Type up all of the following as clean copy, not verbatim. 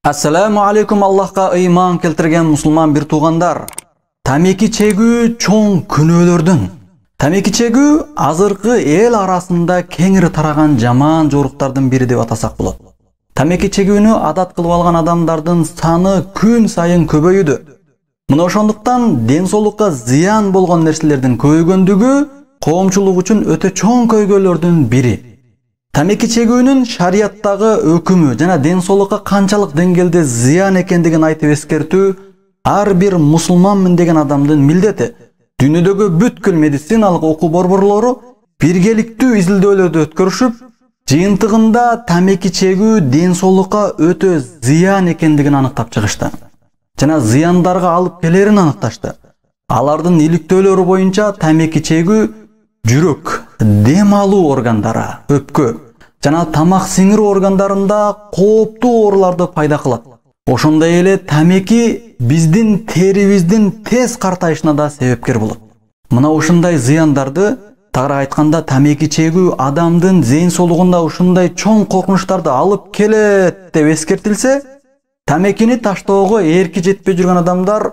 Assalamu alaikum, Allahqa iman keltirgen musulman bir tuğandar. Tameki çegүү çoğun күнөөлөрдүн. Tameki çegүү azırkı el arasında kеңири taragan жаман жоруктардын бири деп атасак болот. Tameki çegүүнү адат кылып алган адамдардын саны күн сайын көбөйүүдө. Мына ошондуктан ден соолукка зыян болгон нерселердин көбөйгөндүгү коомчулук үчүн өтө чоң көйгөйлөрдүн бири. Tameki çegүүнүн шарияттагы өкүмү жана ден соолукка канчалык деңгээлде зыян экендигин айтып эскертүү ар бир мусулманмын деген адамдын милдети. Дүйнөдөгү бүткүл медициналык окуу борборлору биргеликтүү изилдөөлөрдү өткөрүшүп, жыйынтыгында тамеки чегүү ден соолукка өтө зыян экендигин аныктап чыгышты. Жана зыяндарга алып келерин аныкташты. Алардын иликтөөлөрү боюнча тамеки чегүү жүрөк, дем алуу органдары, өпкө жана тамак сиңирүү органдарында кооптуу ооруларды пайда кылат. Ошондой эле тамеки биздин терибиздин тез картайышына да себепкер болот. Мына ушундай зыяндарды, тагыраак айтканда тамеки чегүү адамдын зейин соолугунда ушундай чоң коркунучтарды алып келет деп эскертилсе, тамекини таштоого эрки жетпей жүргөн адамдар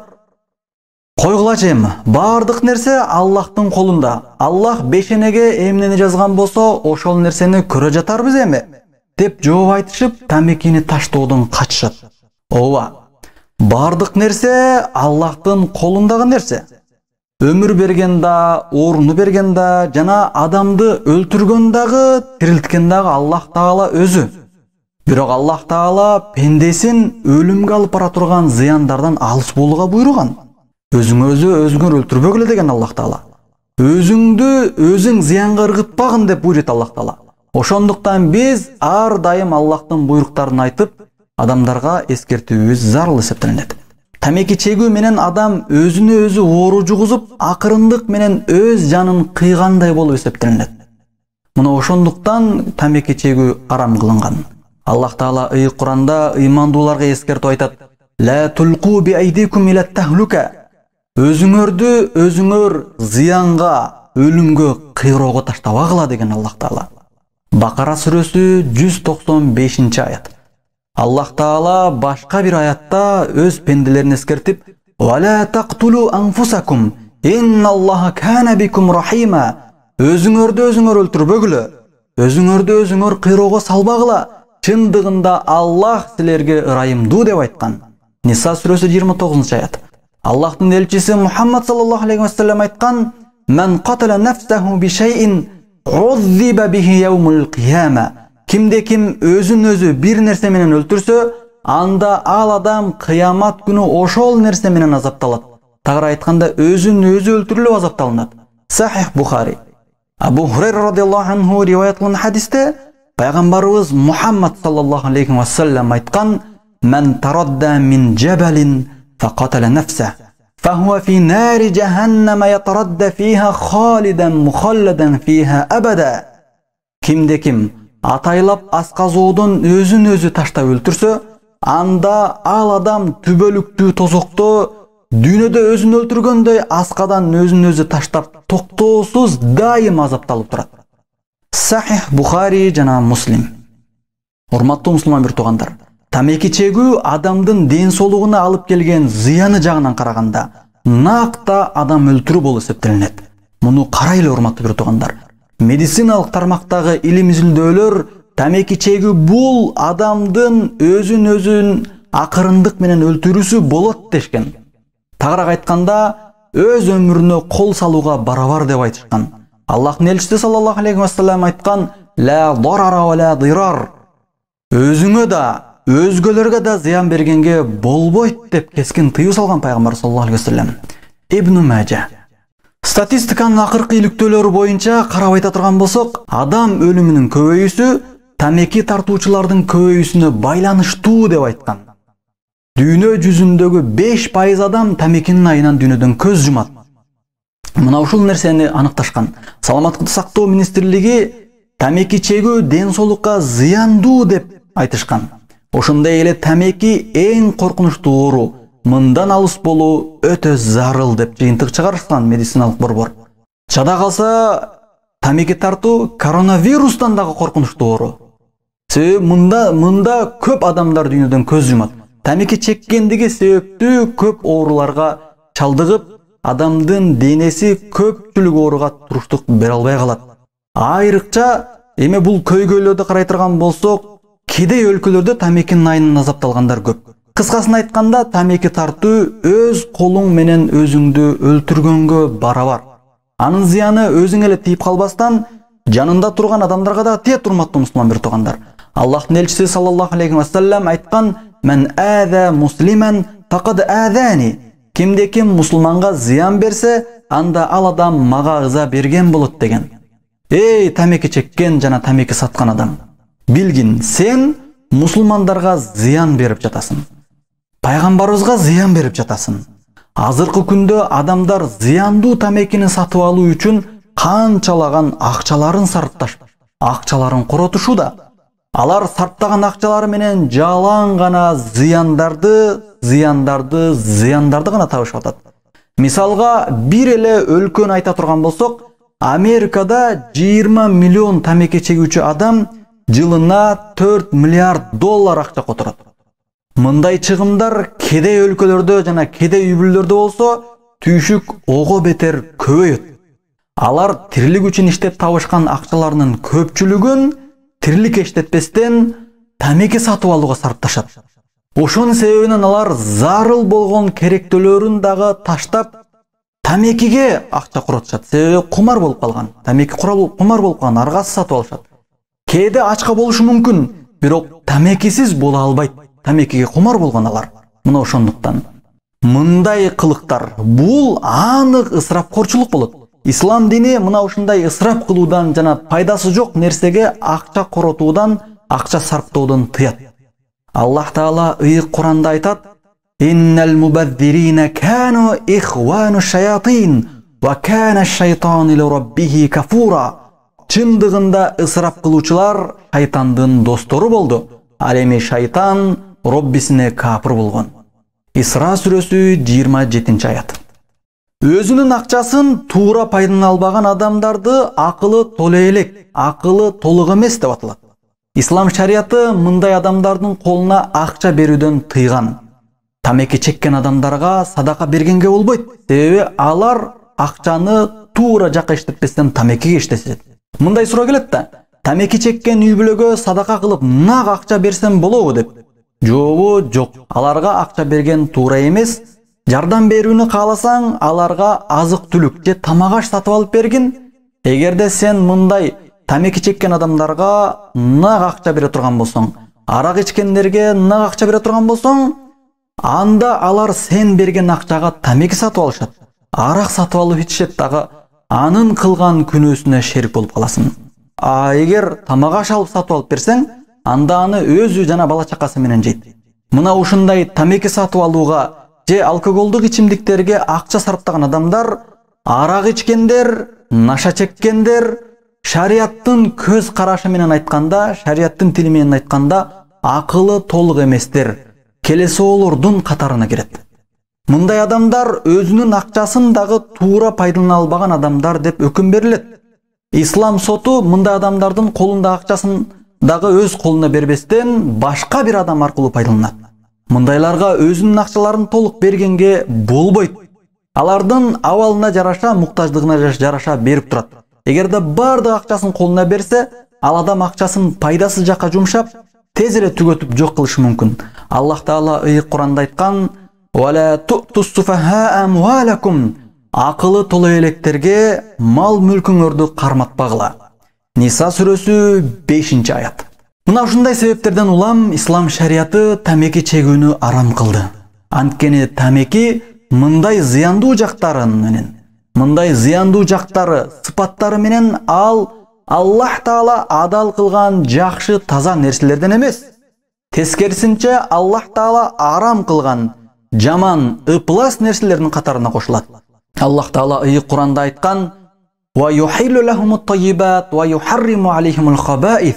койгулачы эми, баардык нерсе Аллахтын колунда. Аллах бешенеге эмнени жазган болсо, ошол нерсени көрө жатарбыз эми деп жооп айтышып, тамекини таштоодон качышат. Ооба, баардык нерсе Аллахтын колундагы нерсе. Өмүр берген да, орну берген да, жана адамды өлтүргөн дагы, тирилткен дагы Аллах Таала өзү. Бирок Аллах Таала пендесин өлүмгө алып бара турган зыяндардан алыс болууга буйруган. Өзүңөр өлтүрбөгүлө деген Аллах Таала. Өзүңдү өзүң зыянга ыргытпагын деп буйрут Аллах Таала. Ошондуктан биз ар дайым Аллахтын буйруктарын айтып, адамдарга эскертүүбүз зарыл эсептелет. Тамеки чегүү менен адам өзүнө өзү оору жугузуп, акырындык менен өз жанын кыйгандай болуп эсептелет. Мына ошондуктан тамеки чегүү арам кылынган. Аллах Таала Куранда ыймандууларга эскертип айтат: "Ла тулку би айдикум ила тахлука". Өзүңөрдү өзүңөр зыянга, өлүмгө, кыйроого таштабагыла деген Аллах Таала. Бакара сүрөсү 195-аят. Аллах Таала башка бир аятта өз пенделерин эскертип: "Вала тактулу анфусакум, инналлаха кана бикум рахима". Өзүңөрдү өзүңөр өлтүрбөгүлө, өзүңөрдү өзүңөр кыйроого салбагыла. Чындыгында Аллах силерге ырайымдуу деп айткан. Ниса сүрөсү 29-аят. Аллахтын элчиси Мухаммад саллаллаху алейхи ва саллям айткан: "Мен катала нафсаху би шайин уззиба бихи яумул кияма". Кимде ким өзүн өзү бир нерсе менен өлтүрсө, анда ал адам кыямат күнү ошол нерсе менен азапталат. Тагыраак айтканда, өзүн өзү өлтүрүлүп азапталынат. Сахих Бухари. Абу Хурайра радиаллаху анху риваят кылган хадисте пайгамбарыбыз Мухаммад саллаллаху алейхи ва саллям айткан: "Мен тарадда мин джабалин факатала нафса, фахуа фи нари джаханнама ятарадда фиха халидан мухалладан фиха абада". Кимде ким атайлап асказоодон өзүн өзү таштап өлтүрсө, анда ал адам түбөлүктүү тозокто дүйнөдө өзүн өлтүргөндөй аскадан өзүн өзү таштап токтоосуз дайым азапталып турат. Сахих Бухари жана Муслим. Урматтуу мусулман бир туугандар, тамеки чегүү адамдын ден соолугуна алып келген зыяны жагынан караганда накта адам өлтүрүү болуп эсептелет. Муну карайлы, урматтуу бир туугандар. Медициналык тармактагы илим изилдөөлөр тамеки чегүү бул адамдын өзүн өзүн акырындык менен өлтүрүүсү болот дешкен. Тагыраак айтканда, өз өмүрүнө кол салууга барабар деп айтышкан. Аллахтын элчиси саллаллаху алейхи ва саллям айткан: "Ла дарара ва ла дирар". Өзүңө да, өзгөлөргө да зыян бергенге болбойт деп кескин тыюу салган пайгамбар саллаллаху алейхи ва саллям. Ибн Мажа. Статистиканын акыркы иликтөөлөрү боюнча карап айта турган болсок, адам өлүмүнүн көбөйүүсү тамеки тартуучулардын көбөйүүсүнө байланыштуу деп айткан. Дүйнө жүзүндөгү 5% адам тамекинин айынан дүйнөдөн көз жумат. Мына ушул нерсени аныкташкан. Саламаттыкты сактоо министрлиги тамеки чегүү ден соолукка зыяндуу деп айтышкан. Ошондой эле тамеки эң коркунучтуу оору, мындан алыс болуу өтө зарыл деп жыйынтык чыгарышкан медициналык борбор. Чада калса, тамеки тартуу коронавирустан дагы коркунучтуу оору. Себеби мында көп адамдар дүйнөдөн көз жумат. Тамеки чеккендиги себептүү көп ооруларга чалдыгып, адамдын денеси көпчүлүк ооруга туруштук бере албай калат. Айрыкча эми бул көйгөйлөрдү карай турган болсок, кедей өлкөлөрдө тамекинин айынан азапталгандар көп. Кыскасын айтканда, тамеки тартуу өз колуң менен өзүңдү өлтүргөнгө барабар. Анын зыяны өзүң эле тийип калбастан, жанында турган адамдарга да тие, урматтуу мусулман бир туугандар. Аллахтын элчиси саллаллаху алейхи ва саллям айткан: "Мен аза муслиман факад азани." Кимде ким мусулманга зыян берсе, анда ал адам мага ыза берген болот деген. Эй, тамеки чеккен жана тамеки саткан адам, билгин, сен мусулмандарга зыян берип жатасың. Пайгамбарыбызга зыян берип жатасың. Азыркы күндө адамдар зыяндуу тамекини сатып алуу үчүн канчалаган акчаларын сарпташып, акчаларын коротушуда. Алар сарптаган акчалары менен жалаң гана зыяндарды гана табышып атат. Мисалга, бир эле өлкөнү айта турган болсок, Америкада 20 миллион тамеки чегүүчү адам жылына 4 миллиард доллар акча которот. Мындай чыгымдар кедей өлкөлөрдө жана кедей үй бүлөлөрдө болсо, түйшүк ого бетер көбөйөт. Алар тирлик үчүн иштеп табышкан акчаларынын көпчүлүгүн тирлик иштетпестен тамеки сатып алууга сарпташат. Ошонун себебинен алар зарыл болгон керектөлөрүн дагы таштап, тамекиге акча коротушат. Себеби кумар болуп калган. Тамеки кумар болуп калган, аргасыз сатып алышат. Кээде ачка болушу мүмкүн, бирок тамекисиз боло албайт. Тамекиге кумар болгон алар. Мына ошондуктан мындай кылыктар бул анык ысырапкорчулук болот. Ислам дини мына ушундай ысырап кылуудан жана пайдасы жок нерсеге акча коротуудан, акча сарптоодон тыят. Аллах Таала ыйык Куранда айтат: "Иннал мубаддирина кану ихвану шаятин ва кана шайтану ли раббихи кафура." Чындыгында ысырап кылуучулар шайтандын достору болду. Ал эми шайтан Роббисине капыр болгон. Исра сүрөсү 27-аят. Өзүнүн акчасын туура пайдалана албаган адамдарды акылы толо элек, акылы толук эмес деп аталат. Ислам шарияты мындай адамдардын колуна акча берүүдөн тыйган. Тамеки чеккен адамдарга садака бергенге болбойт. Себеби алар акчаны туура жакка иштетпестен тамекиге иштетет. Мындай суроо келет да: тамеки чеккен үй бүлөгө садака кылып нак акча берсем болобу деп. Жообу жок. Аларга акча берген туура эмес. Жардам берүүнү кааласаң, аларга азык-түлүк же тамак-аш сатып алып бергин. Эгерде сен мындай тамеки чеккен адамдарга нак акча бере турган болсоң, арак ичкендерге нак акча бере турган болсоң, анда алар сен берген акчага тамеки сатып алышат. Арак сатып алып ичишет дагы, анын кылган күнөөсүнө шерик болуп каласың. Эгер тамак-аш алып сатып алып берсең, анда аны өзү жана бала чакасы менен жейт. Мына ушундай тамеки сатып алууга же алкоголдук ичимдиктерге акча сарптаган адамдар, арак ичкендер, наша чеккендер, шарияттын көз карашы менен айтканда, шарияттын тили менен айтканда, акылы толук эместер, келесоолордун катарына кирет. Мындай адамдар өзүнүн акчасын дагы туура пайдалана албаган адамдар деп өкүм берилет. Ислам соту мындай адамдардын колунда акчасын дагы өз колуна бербестен башка бир адам аркылуу пайдаланат. Мындайларга өзүнүн акчаларын толук бергенге болбойт. Алардын абалына жараша, муктаждыгына жараша берип турат. Эгерде бардык акчасын колуна берсе, ал адам акчасын пайдасыз жакка жумшап, тез эле түгөтүп жок кылышы мүмкүн. Аллах Таала ыйык Куранда айткан: "Вала ту'тус суфаха амвалакум." Акылы толо электерге мал мүлкүңөрдү карматпагыла. Ниса сүрөсү 5-аят. Мына ушундай себептерден улам ислам шарияты тамеки чегүүнү арам кылды. Анткени тамеки мындай зыяндуу жактары, сыпаттары менен ал Аллах Таала адал кылган жакшы таза нерселерден эмес. Тескерисинче Аллах Таала арам кылган жаман, ыплас нерселердин катарына кошулат. Аллах Таала ыйык Куранда айткан: "Ва юхиллу лахумут таййибат ва юхарриму алейхимул хабаис."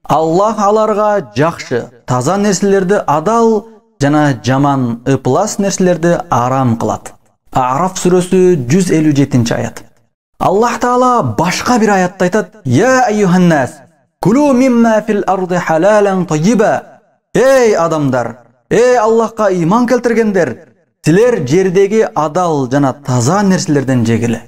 Аллах аларга жакшы, таза нерселерди адал жана жаман, ыплас нерселерди арам кылат. Араф сүрөсү 157-аят. Аллах Таала башка бир аятта айтат: "Я айюханнас, кулу мимма фил арди халалан таййиба." Эй адамдар, Ey Аллахка ыйман келтиргендер, силер жердеги адал жана таза нерселерден жегиле.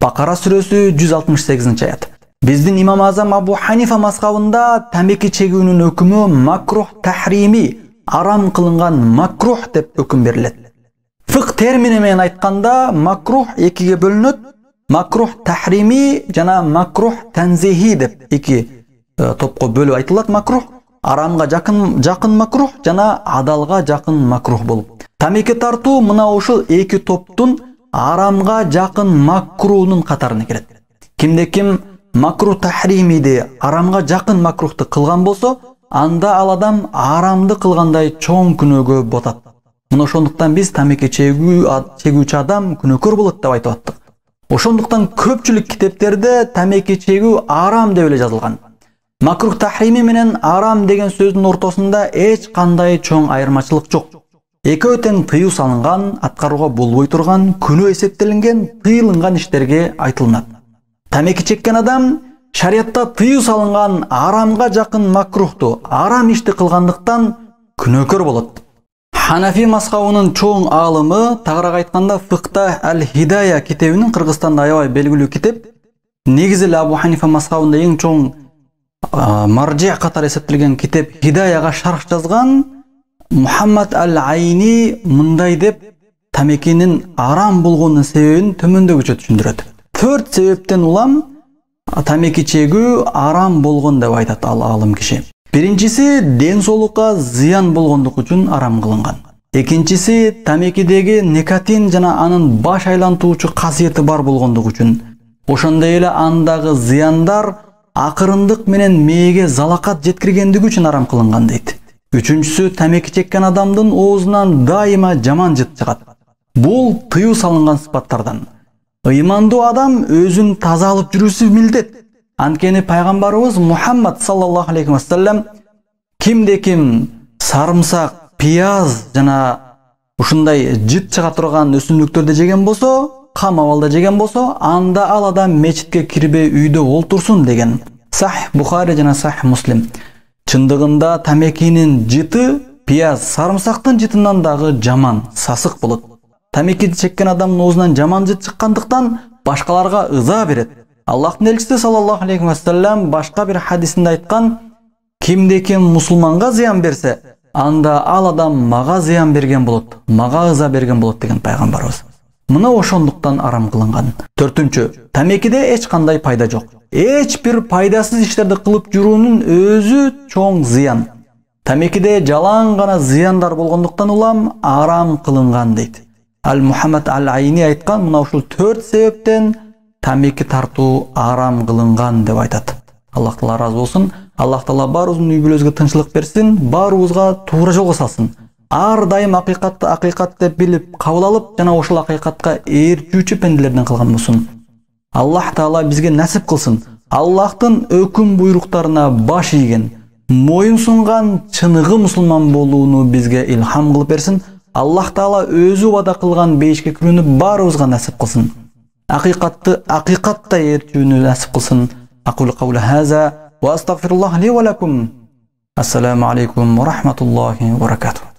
Бакара сүрөсү 168-аят. Биздин имам Азам Абу Ханифа мазхабында тамеки чегүүнүн өкүмү макрух тахрими, арам кылынган макрух деп өкүм берилет. Фык термини менен айтканда макрух экиге бөлүнөт. Макрух тахрими жана макрух танзихи деп эки топко бөлүп айтылат. Макрух арамга жакын макрух жана адалга жакын макрух болуп. Тамеки тартуу мына ушул эки топтун арамга жакын макрунун катарына кирет. Кимде ким макрух тахримиди, арамга жакын макрухту кылган болсо, анда ал адам арамды кылгандай чоң күнөөгө батат. Мына ошондуктан биз тамеки чегүүчү адам күнөөкөр болот деп айтып аттык. Ошондуктан көпчүлүк китептерде тамеки чегүү арам деп эле жазылган. Макрух тахрими менен арам деген сөздүн ортосунда эч кандай чоң айырмачылык жок. Экөө тең тыюу салынган, аткарууга болбой турган, күнөө эсептелинген, тыйылган иштерге айтылат. Тамеки чеккен адам шариятта тыюу салынган арамга жакын макрухту, арам ишти кылгандыктан күнөөкөр болот. Ханафи мазхабынын чоң аалымы, тагыраак айтканда фыкта Ал-Хидая китебинин, Кыргызстанда аябай белгилүү китеп. Негизи эле Абу Ханифа мазхабында эң чоң маржи катары эсептелген китеп Хидаяга шарх жазган Мухаммад Ал-Айни мындай деп тамекинин арам болгонунун себебин төмөндөгүчө түшүндүрөт. 4 себептен улам тамеки чегүү арам болгон деп айтат ал аалым киши. Биринчиси ден соолукка зыян болгондук үчүн арам кылынган. Экинчиси тамекидеги никотин жана анын баш айлантуучу касиети бар болгондук үчүн. Ошондой эле андагы зыяндар акырындык менен мээге залакат жеткиргендиги үчүн арам кылынган дейт. Үчүнчүсү тамеки чеккен адамдын оозунан дайыма жаман жыт чыгат. Бул тыюу салынган сыпаттардан. Ыймандуу адам өзүн таза алып жүрүүсү милдет. Анткени пайгамбарыбыз Мухаммад саллаллаху алейхи ва саллям кимде ким сарымсак, пияз жана ушундай жыт чыга турган өсүмдүктөрдү жеген болсо, кам абалда жеген болсо, анда ал адам мечитке кирбей үйдө олтурсун деген. Сахих Бухари жана Сахих Муслим. Чындыгында тамекинин жыты пияз, сарымсактын жытынан дагы жаман, сасык болот. Тамеки чеккен адамдын оозунан жаман жыт чыккандыктан башкаларга ыза берет. Аллахтын элчиси саллаллаху алейхи ва саллям башка бир хадисинде айткан: кимде ким мусулманга зыян берсе, анда ал адам мага зыян берген болот, мага ыза берген болот деген пайгамбарыбыз. Мына ошондуктан арам кылынган. 4-үнчү, тамекиде эч кандай пайда жок. Эч бир пайдасыз иштерди кылып жүрүүнүн өзү чоң зыян. Тамекиде жалаң гана зыяндар болгондуктан улам арам кылынган дейт. Ал-Мухаммад Ал-Айни айткан мына ушул 4 себептен тамеки тартуу арам кылынган деп айтат. Аллах Таала разы болсун. Аллах Таала баарыбыздын үй бүлөбүзгө тынччылык берсин, баарыбызга туура жолго салсын. Ар дайым акыйкатты акыйкат деп билип кабыл алып, жана ошол акыйкатка ээрчүүчү пенделерден кылган болсун. Аллах Таала бизге насип кылсын. Аллахтын өкүм буйруктарына баш ийген, моюн сунган чыныгы мусулман болууну бизге илхам кылып берсин. Аллах Таала өзү вада кылган бейишке кирүүнү баарыбызга насип кылсын. Акыйкатты акыйкатта ээрчүүнү насип кылсын. Aqulu qawla hadha wa astaghfirullah li wa lakum. Assalamu alaykum wa rahmatullahi wa barakatuh.